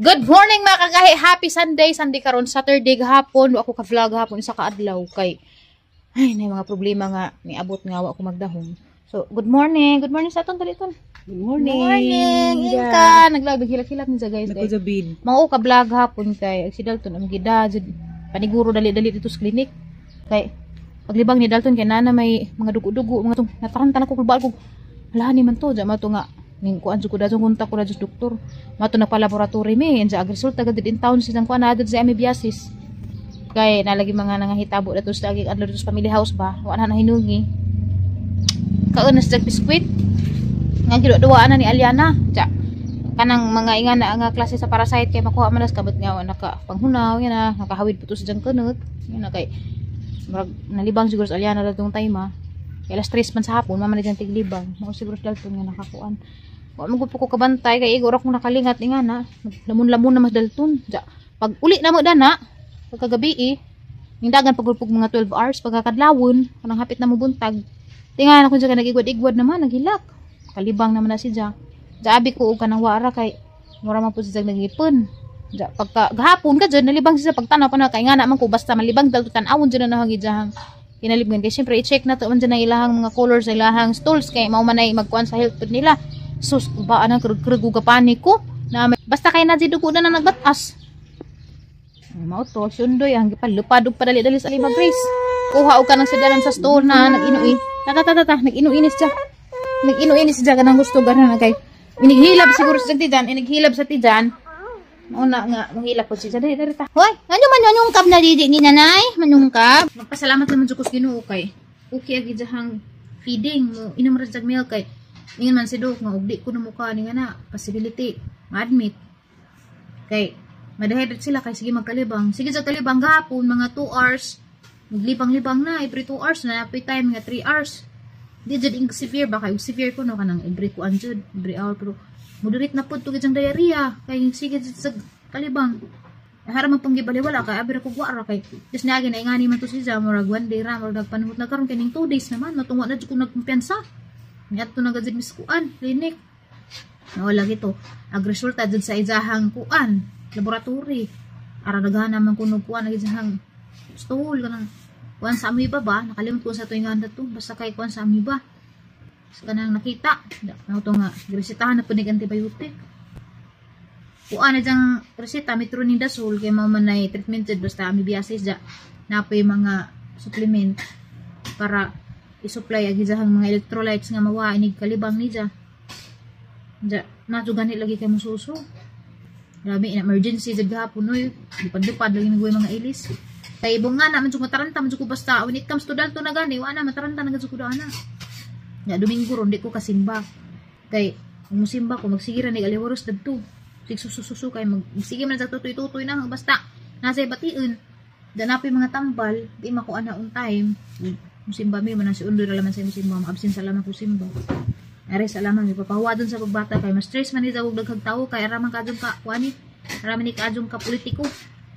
Good morning mga kagahi. Happy Sunday. Sunday karon, Saturday gahapon. Wa ako ka-vlog gahapon sa kaadlaw kay ay nay mga problema nga niabot nga wa ako magdahom. So, good morning. Good morning sa aton daliton. Good morning. Good morning. Inka, naglag hilak-hilak ni sa guys. Mao ka-vlog hapon kay si Dalton ang gida paniguro dali-dali dito sa klinik. Kay paglibang ni Dalton kay nana may mga dugo-dugo mga tong natarantan ako kulbal ko. Hala ni man to, jama to nga ning kuan jud ko daw kontak ko sa doktor. Mato na pa laboratory mi sa agresulta gad in town silang kuan adto sa amoebiasis. Kay nalagi mga nangahitabo dato sa agi adto sa family house ba. Wa na hinungi. Kaon na sa biskwit. Nga gido-duwaan na ni Aliana. Tsa. Kanang mga ingana nga klase sa parasite kay makuha man nas kabot nga naka panghunaw yan na nakahawid puto sa jangkenut. Yan na kay nalibang siguro sa Aliana datong time kay alas 3 man sa hapon mama na dyan tiglibang. Mao siguro sa Dalton nga nakakuan. Wa mo ko kabantay kay igor ako nakalingat ingana lamun-lamun na mas Dalton. Ja, pag uli na mo dana pagkagabi nindagan pagulpog mga 12 hours pagkakadlawon kanang hapit na mo buntag. Tingan ako diyan nagigwad-igwad naman naghilak. Kalibang naman na si Ja. Jaabi ko og kanang wara kay mura man po siya nagipon. Ja, pagka gahapon ka diyan nalibang siya pagtanaw pa na kay nga naman ko basta malibang Dalton tan-awon diyan na hangidjahang kinalibgan kay syempre i-check na to man diyan ang ilahang mga colors sa ilahang stools kay mao man ay magkuan sa health food nila. Sus, ba anang krug ka paniko na basta kay na dugo na nagbatas. Mao to sundoy ang gipalupad og padali-dali sa lima Grace. Kuha og kanang sedaran sa store na nag-inuin. Tata nag-inuinis siya. Nag-inuinis siya kanang gusto ganan kay inighilab siguro sa tijan, inighilab sa tijan. Mao na nga manghilab ko siya dali ta. Hoy, ano man manyungkab na didi ni nanay? Manyungkab. Magpasalamat naman jud ko sa Ginoo kay okay agi jahang feeding mo inom ra jag milk kay ingin man si Dok nga ugdi ko na mukha ni nga na possibility ma-admit kay madahidrate sila kay sige magkalibang sige sa kalibang gahapon mga 2 hours maglibang-libang na every 2 hours na napay time nga 3 hours di jud ing severe ba kay severe ko no kanang every kuan jud every hour pero moderate na pud tugid ang diarrhea kay sige jud sa kalibang hara man pang gibaliwala kay abi ra ko wara kay just niagi na ingani man to siya murag 1 day ra murag panahon na karon kining 2 days naman matungwa na jud ko nagkumpiyansa. Ngadto na gadzid miskuan clinic. Nawala gito. Ag resulta dun sa ijahang kuan, laboratory. Ara daghan naman kuno kuan ag ijahang stool kanang kuan sa amoeba ba? Nakalimot ko sa tuingan dato basta kay kuan sa amoeba. Sa kanang nakita, na to nga resetahan na punig antibiotic. Kuan na jang reseta metronidazole kay mao man nay treatment jud basta amoebiasis ja. Napoy mga supplement para i-supply agi jahang mga electrolytes nga mawa inig kalibang ni ja. Ja, nato gani lagi kay mususo. Grabe in emergency jud gahapon oy. Dupad-dupad lagi nagway mga ilis. Kay ibong nga naman jud mataranta man jud ko basta when it comes to Dalton na gani wa na mataranta na jud ko ana. Ya Domingo ron di ko kasimba. Kay kung musimba ko magsigira ni aliwaros dadto. Sig sususu kay magsige man sa tutoy-tutoy na basta nasa batiin. Danapi mga tambal, di makuha na on time. Musimba mi man si undoy ra laman sa musimba absent sa laman ko simba. Ari sa laman mi papahuwa dun sa pagbata kay mas stress man ni daw daghang tawo kay ara man kadjong ka kuani. Ara man ni kadjong ka politiko.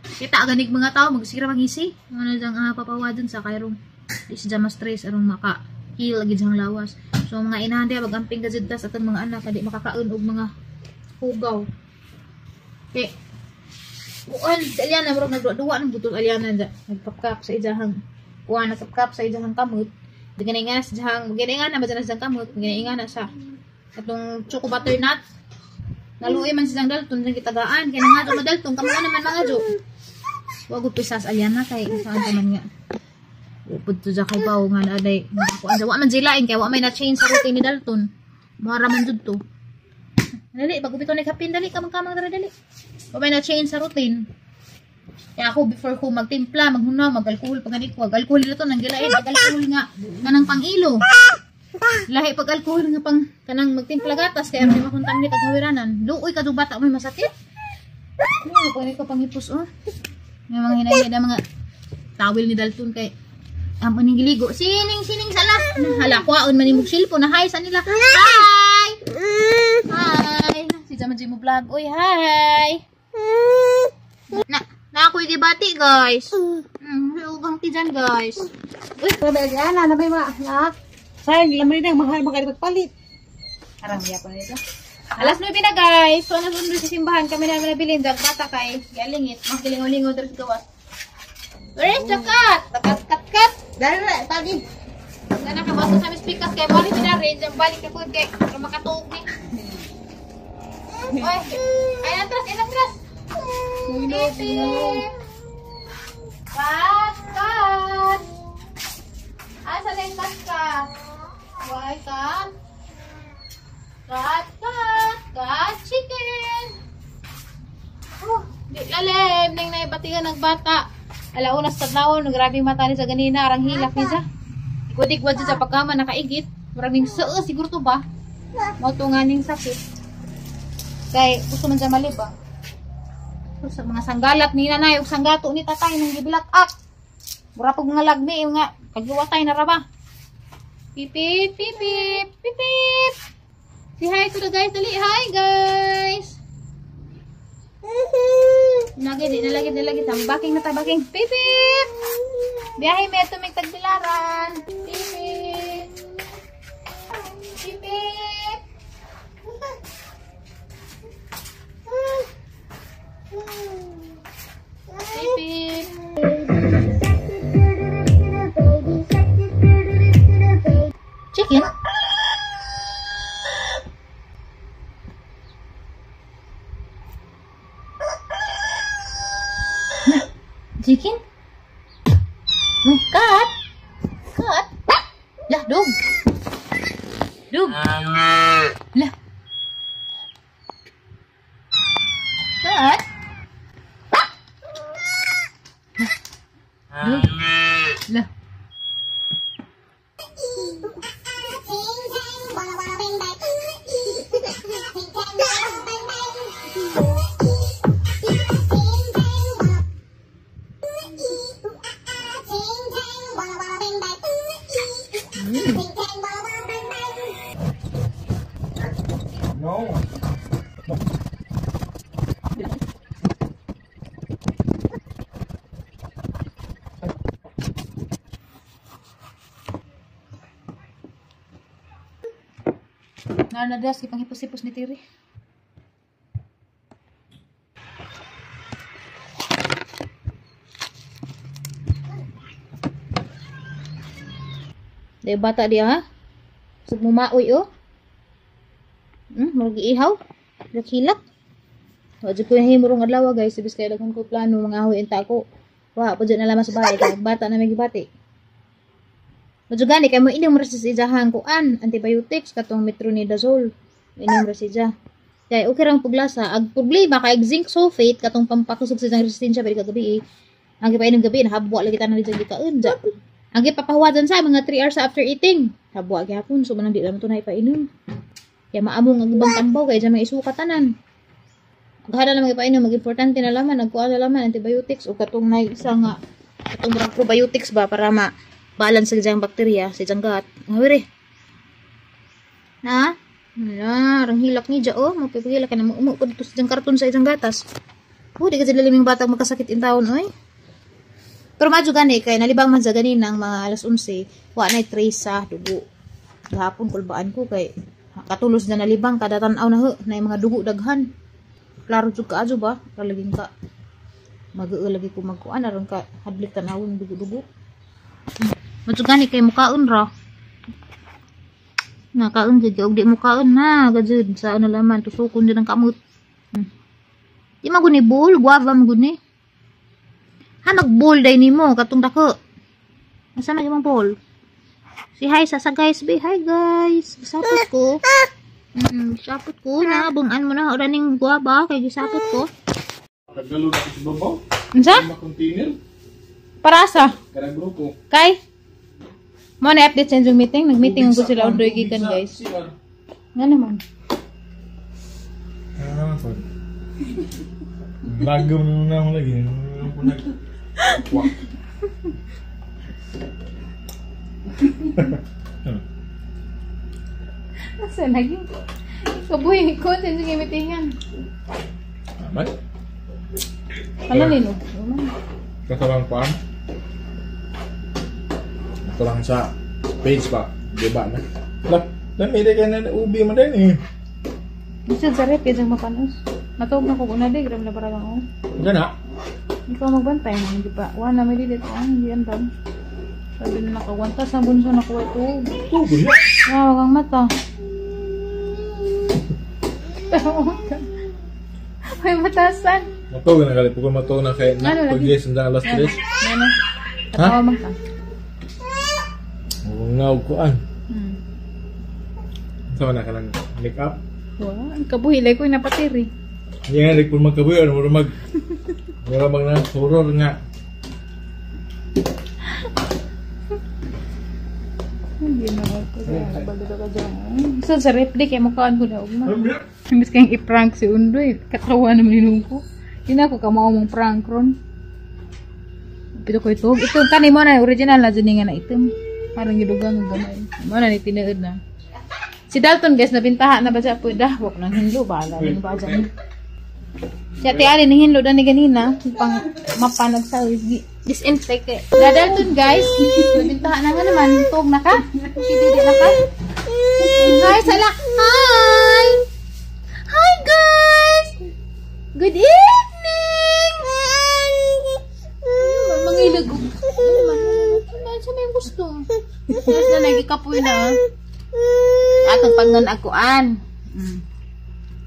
Kita ganig mga tawo magsira magisi. Ano jang papahuwa dun sa kayrong di siya mas stress aron maka heal lagi jang lawas. So mga inahan dia magamping gajud sa aton mga anak kadi makakaon og mga hugaw. Okay. Kuan si Aliana murag nagduwa ng butol Aliana nagpapkap sa ijahang kuha nakapkap sa ijahang kamot ginaingan sa ijahang ginaingan na sa ijahang kamot ginaingan na sa atong choco butternut naluoy man si Dalton sa kitagaan kaya nga do Dalton kamo naman mga jo wag pisas Aliana kay saan ka man nga upod to ja kay baw nga aday kuan wa man jilain kay wa may na change sa routine ni Dalton mara man jud to dali pagupito ni kapin dali kamang dali wa may na change sa routine. Kaya ako before ko magtimpla, maghunaw, mag-alcohol pag ganit ko. Alcohol nila to nang gilain, pag-alcohol nga kanang pang-ilo. Lahi pag-alcohol nga pang kanang magtimpla gatas kaya may makontaminate ang hawiranan. Luoy ka do bata may masakit. Ano pa ni ka pangipos oh. May mga hinay na mga towel ni Dalton kay ning giligo. Sining sala. Hala kwaon man imong silpo na hi sa nila. Hi. Hi. Si Jamaji mo vlog. Oy, hi. Na ako'y dibati guys. Ugang ti dyan guys. Uy, sabi Aliana, na may mga anak. Sayang, lamay na yung mahal magkali magpalit. Arang biya ko na ito. Alas 9 na guys. So nasunod sa simbahan kami namin nabilin dag bata kay galingit, magkilingaw-lingaw diri sa gawas. Where is the cat? Kat. Dara, tagi. Sana ka bato sa speakers kay balik na rin, jam balik ka pud kay makatuog ni. Oy, ay atras. Kat. Asa na yung kat? Why kat? Kat, chicken. Di lalim, nang naibatigan ng bata. Alaunas tadlawon, grabe mata ni sa ganina, arang hilak ni siya. Ikot-ikot siya sa pagkama, nakaigit. Maraming sao, siguro to ba? Mautunganing sakit. Kay, gusto man siya malibang. So, sa mga sanggalat ni nanay, ug sanggato ni tatay, nang gibilak up. Mura pag mga lagmi, yung nga, kagiwatay na raba. Pipip. Say hi to the guys, dali. Hi guys! Nalagi. Tambaking na tabaking. Pipip! Biyahe may ito may tagbilaran. Pipip! Chicken? Chicken? Kat? Lah, dog. Lah. Kat? Lah. No. Nanadas, kipang hipos-hipos ni Tiri. Dahil bata dia ha? Sug mumaoy oh. Mag-iihaw. Hilak. Wadyo ko yung himurong adlaw guys. Ibis kaya lagang ko plano mga ahoy enta ko. Wah, pa dyan na lamang sa bahay. Kaya bata na may gibati. Wadyo gani, kaya mo inyong marasis ijahan ko an. Antibiotics, katong metronidazole. Inyong marasis ija. Kaya okay rang paglasa. Ag problema, kaya zinc sulfate, katong pampakusog sa isang resistensya, pwede kagabi Ang gipain ng gabi, nahabwa lagi tanan dyan gikaon. Ang gipapahawadan sa mga 3 hours after eating. Habwa gihapon, so manang di naman ito na ipainom. Kaya maamong ang ibang tambaw, kaya dyan may isukatanan. Maghada na mag-ipainom, mag-importante na laman, nagkuha na laman, antibiotics, o katong na isa nga, katong murang probiotics ba, para ma-balance sa dyan bakterya, sa dyan gat. Ngawiri. Na? Rang hilak ni dyan, oh, mapipagilak ka na, umupo dito sa dyan karton sa dyan gatas. Di ka dyan laliming batang magkasakit in taon, oy. Pero madyo gani, kaya nalibang man sa ganin ng mga alas 11, wala na trace sa dugo. Gahapon, kulbaan ko, kay katulos na nalibang, kada tanaw na na yung mga dugo daghan. Klaro jud ka ajo ba? Kalaging ka mag-lagi ko magkuan aron ka hadlik tanawon dugo-dugo. Madyo gani kay mukaon ra. Nakaon jud og di mukaon na gajud sa ano laman tusukon jud ang kamot. Di man guni bowl, guava man guni. Ha nag-bowl day nimo katong dako. Asa na yung bowl? Si hi sa guys, be hi guys. Gisapot ko. Gisapot ko na bungan mo na ora ning guava kay gisapot ko. Nagdalo na sa babaw. Unsa? Sa container. Para sa Kada grupo. kay mo na update sa Zoom meeting, nag-meeting ko sila on gikan guys. Nga naman. Po. Lagom na ako lagi. Asa lagi? Kabuhi ko sa Zoom meetingan. Amat? Ano nino? Kasalang paan? Ito lang sa page pa. Diba na? Lah, namili ka na ubi mo din eh. Bisa sa rep yan mapanos. Matawag na ko una di gram na para lang. Gana? Ikaw magbantay mo hindi pa. Wala may dilit hindi andam. Sabi na nakawanta sa bunso na kuha ito. Tugoy na. Wow, ang mata. May matasan. Matawag na galit. Pagod matawag na kay Ano na. lagi? Pag-yes, handa alas 3. Ano? Katawa man ka. Huwag na uguan. Hmm. Sama na ka ng make-up. Wow, ang kabuhilay ko yung napatiri. Hindi nga, rin po magkabuyo. Ano mo mag... Maramang na horror nga. Hindi na ako. Balito ka dyan. So, sa repli, kaya makaan ko na. Ano ba? Imbis kayong i-prank si Undoy. Katawa naman yun ko. Hindi na ako kamao mong prank ron. Pito ko ito. Ito, kanay mo na. Original na dyan nga na item. Parang gidugang ang gamay. Mo na ni tinood na. Si Dalton guys, nabintahan na ba siya? Pwede, wak nang hinlo. Bahala din ba dyan. Si Ate Ali, nang hinlo na ni ganina. Pang mapanag sa disinfect eh. Dalton guys, nabintahan na nga naman. Tog na ka? Hindi na ka? Hi, sala. Hi! Hi guys! Good evening! Mangilag ko. Ano may gusto? Yes na, nagikapoy na. Atong pangon aguan.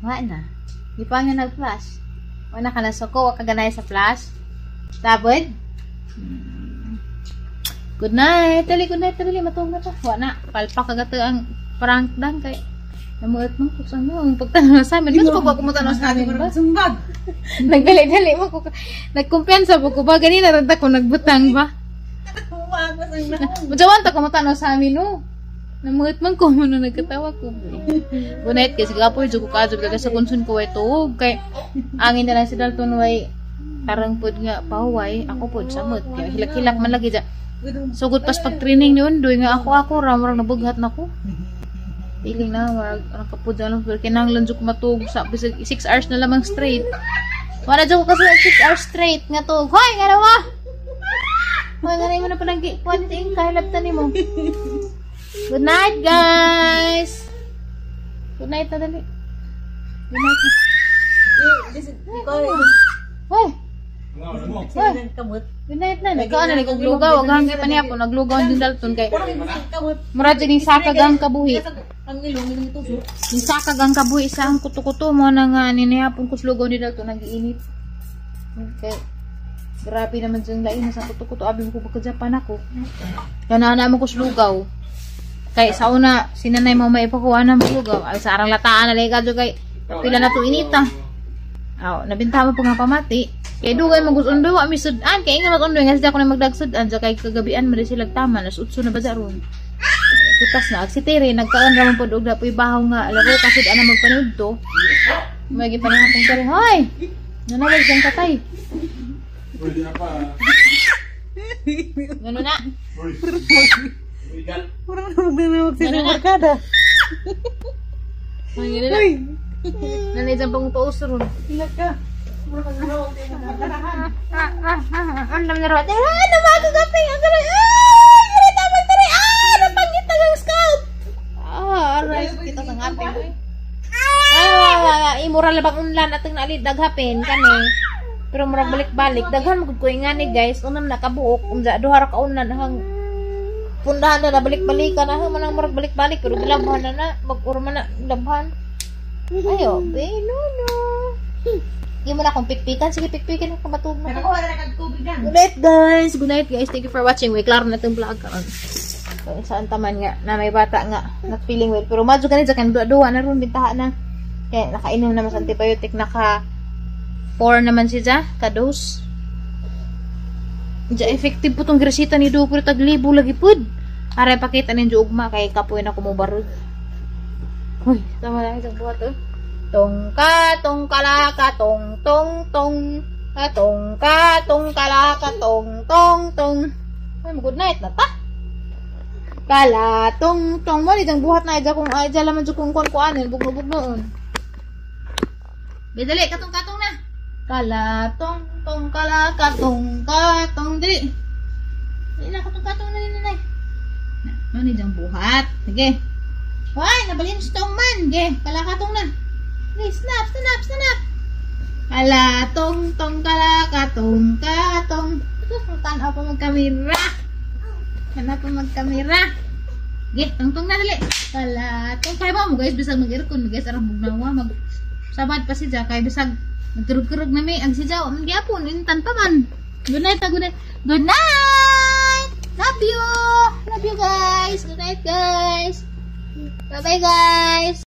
Wala na. Di pa nga nag-flash. Wala ka na soko. Wala ka ganay sa flash. Tabod? Good night. Tali, good night. Tali, matulog na to. Wala na. Palpa kagato ang prank dan kay namuot mo. Kuksan mo. Ang pagtanong sa amin. Mas pa kumutanong sa amin ba? Nagdali-dali mo. Nagkumpiyansa po ko ba? Ganina ranta ko nagbutang ba? Majawan ta kumutanong sa amin no. Namuot man ko. Mano nagkatawa ko. Good night. Kasi kapoy. Diyo ko kazog. Kaya sa konsun ko ay tuog. Kay angin na lang si Dalton way tarang pod nga paway. Ako pod samot. Kaya hilak-hilak man lagi dyan. Sugod pas pag-training ni Undoy nga ako ramurang nabughat na ko. Piling na warag nakapud lang pero kinahanglan jud ko matug sa 6 hours na lamang straight. Wala jud ko kasi 6 hours straight nga tug. Hoy, nga nawa. Hoy, nga na mo na panagi kwanting kahilabtan nimo. Good night, guys. Good night na dali. Good night. Hoy. Good night na. Nagkaan na naglugaw. Ang hanggang pa niya po. Naglugaw din Dalton kay murad din sakag ang kabuhi. Yung sakag ang kabuhi sa ang kuto-kuto mo na nga ninihapon ko slugaw ni Dalton. Nag-iinit. Okay. Grabe naman dyan lain. Sa kuto-kuto. Abi mo ko pagka-Japan ako. Kanana mo ko slugaw. Kay sa una, sinanay mo maipakuha ng slugaw. Ay sa arang lataan na legal dyan kay pila na ito inita. Nabinta mo po nga pamati. Kaya dugay mag-usundoy wa mi sudan kay nga mag-undoy nga sila ko na magdagsudan sa kay kagabian man sila tama nas utso na bazaron. Kutas na agsitiri nagkaon ra man pod og dapoy bahaw nga laro kasi ana magpanood to. May gipanahapon kare hoy. Nanawag jang katay. Pwede na pa. Ngano na? Murang magdinawag sila barkada. Ay ngano na? Nanay jang pangupaus ron. Ilag ka. Andam na ro. Ano ba ka gaping ang gano'n? Gano'n tama tari. Napangit na ng scout. Aray. Kita sa ngapin. Imura labang unlan atong naalid daghapin kani. Pero murag balik-balik. Daghan magud ko ingani guys. Unam nakabuok. Duha ra ka unlan hang pundahan na balik-balikan na manang murag balik-balik pero labhan na mag-urma na labhan. Ayo, no. Hindi mo na akong pikpikan. Sige, pikpikin ako matulog na. Good night, guys. Good night, guys. Thank you for watching. May klaro na itong vlog. Saan taman nga, na may bata nga, not feeling well. Pero madyo ganit, kan dua na rin, bintahan na. Kaya nakainom naman sa antibiotic, naka 4 naman siya, ka-dose. Diya, effective po itong gresita ni Do, pero taglibo lagi po. Aray, pakita ninyo ugma, kay kapoy na kumubarod. Uy, tama na isang buhat, oh. Tong ka tong kalaka tong tong tong katong ka tong kalaka tong tong tong. Ay good night na ta. Kala tong tong mo ditang buhat na ija kung ija laman jud kung kuan bugno-bugno noon. Bidali katong na. Kala tong tong kalaka tong katong dili. Ina katong na ni nanay. Ano ni jang buhat. Sige. Hoy, nabalin sa tong man. Ge, kala katong na. Hey, snap. Ala, tong kalaka, tong. Tanaw pa magkamera. Gih, tong na dali. Ala, tong kay mo guys, bisag mag-aircon guys, arang bugnawa mag sabad pa siya kay bisag nagturog-turog na may ang siya ang gyapon intan pa man. Good night. Good night. Love you guys. Good night guys. Bye-bye guys.